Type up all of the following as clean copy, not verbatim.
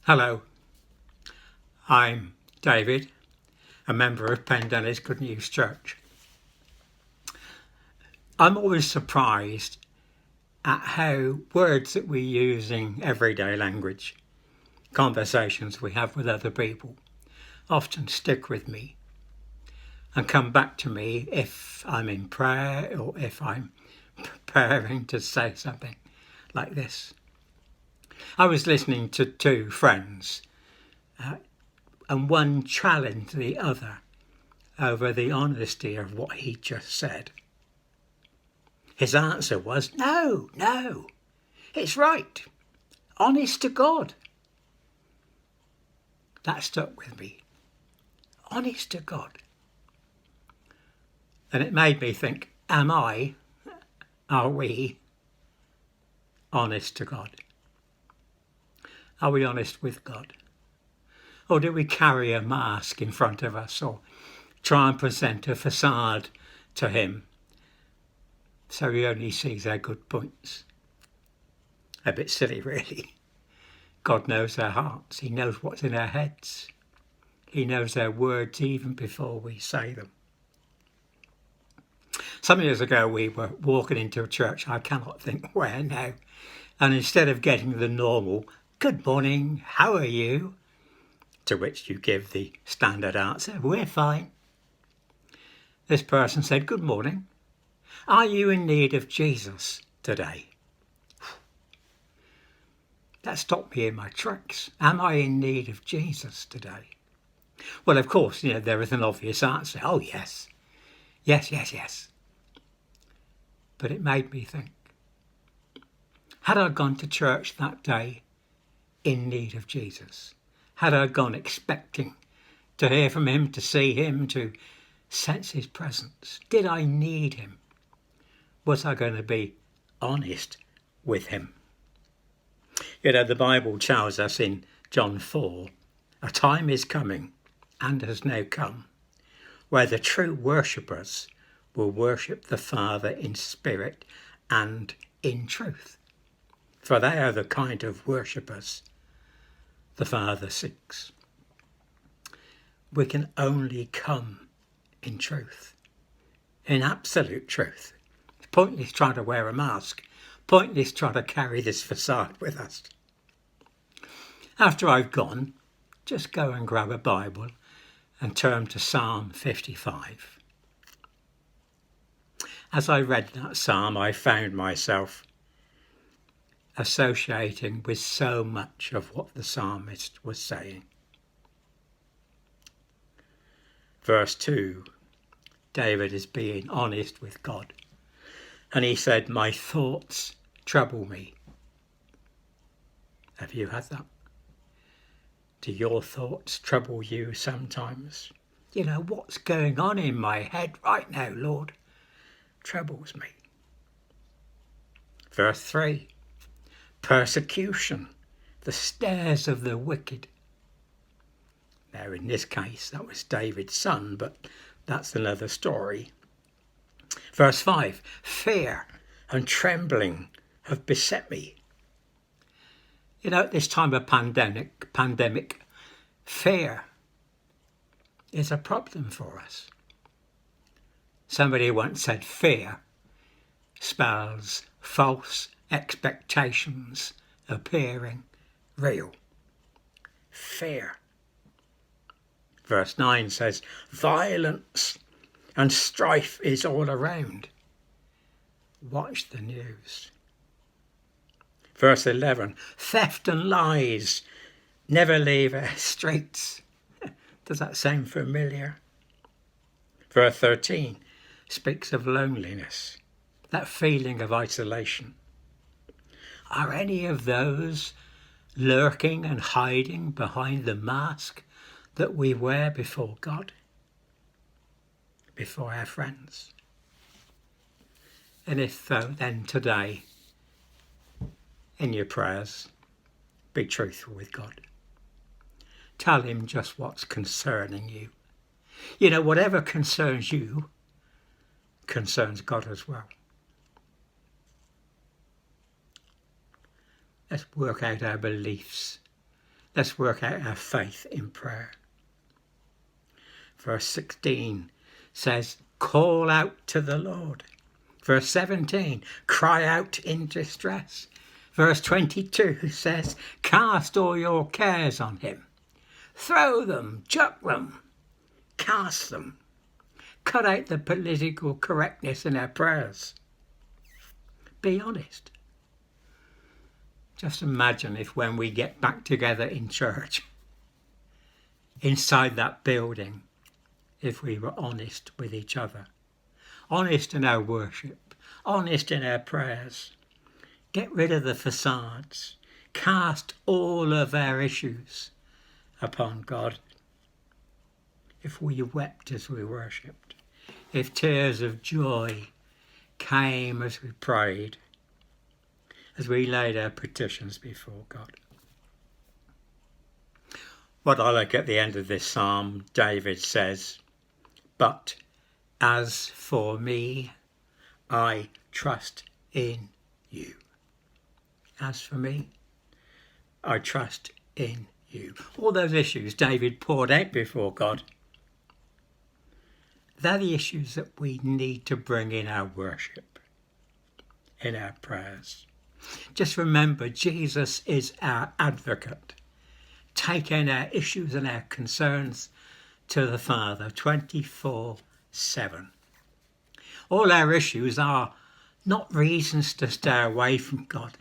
Hello, I'm David, a member of Pendennis Good News Church. I'm always surprised at how words that we use in everyday language, conversations we have with other people, often stick with me and come back to me if I'm in prayer or if I'm preparing to say something like this. I was listening to two friends and one challenged the other over the honesty of what he just said. His answer was, no, it's right. Honest to God. That stuck with me. Honest to God. And it made me think, are we honest to God? Are we honest with God? Or do we carry a mask in front of us or try and present a facade to him so he only sees our good points? A bit silly, really. God knows our hearts. He knows what's in our heads. He knows our words even before we say them. Some years ago we were walking into a church, I cannot think where now, and instead of getting the normal, good morning, how are you? To which you give the standard answer, we're fine. This person said, good morning. Are you in need of Jesus today? That stopped me in my tracks. Am I in need of Jesus today? Well, of course, there is an obvious answer. Oh, yes. Yes. But it made me think. Had I gone to church that day in need of Jesus? Had I gone expecting to hear from him, to see him, to sense his presence? Did I need him? Was I going to be honest with him? The Bible tells us in John 4, a time is coming and has now come where the true worshippers will worship the Father in spirit and in truth. For they are the kind of worshippers the Father seeks. We can only come in truth, in absolute truth. It's pointless trying to wear a mask, pointless trying to carry this facade with us. After I've gone, just go and grab a Bible and turn to Psalm 55. As I read that psalm, I found myself associating with so much of what the psalmist was saying. Verse 2, David is being honest with God. And he said, my thoughts trouble me. Have you had that? Do your thoughts trouble you sometimes? What's going on in my head right now, Lord, troubles me. Verse 3, persecution, the snares of the wicked. Now, in this case, that was David's son, but that's another story. Verse 5, fear and trembling have beset me. At this time of pandemic, fear is a problem for us. Somebody once said fear spells false expectations appearing real. Fear. Verse 9 says, violence and strife is all around. Watch the news. Verse 11, theft and lies never leave our streets. Does that sound familiar? Verse 13 speaks of loneliness, that feeling of isolation. Are any of those lurking and hiding behind the mask that we wear before God, before our friends? And if so, then today, in your prayers, be truthful with God. Tell him just what's concerning you. Whatever concerns you concerns God as well. Let's work out our beliefs Let's work out our faith in prayer. Verse 16 says, call out to the Lord. Verse 17, cry out in distress. Verse 22 says, cast all your cares on him. Throw them, chuck them, cast them. Cut out the political correctness in our prayers. Be honest. Just imagine if when we get back together in church, inside that building, if we were honest with each other, honest in our worship, honest in our prayers, get rid of the facades, cast all of our issues upon God. If we wept as we worshipped, if tears of joy came as we prayed, as we laid our petitions before God. What I like at the end of this psalm, David says, but as for me, I trust in you. As for me, I trust in you. All those issues David poured out before God, they're the issues that we need to bring in our worship, in our prayers. Just remember, Jesus is our advocate, taking our issues and our concerns to the Father 24/7. All our issues are not reasons to stay away from God,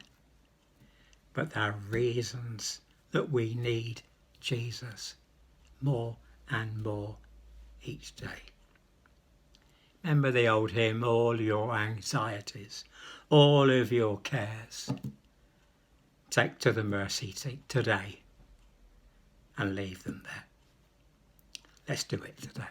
but they're reasons that we need Jesus more and more each day. Remember the old hymn, all your anxieties, all of your cares, take to the mercy seat today and leave them there. Let's do it today.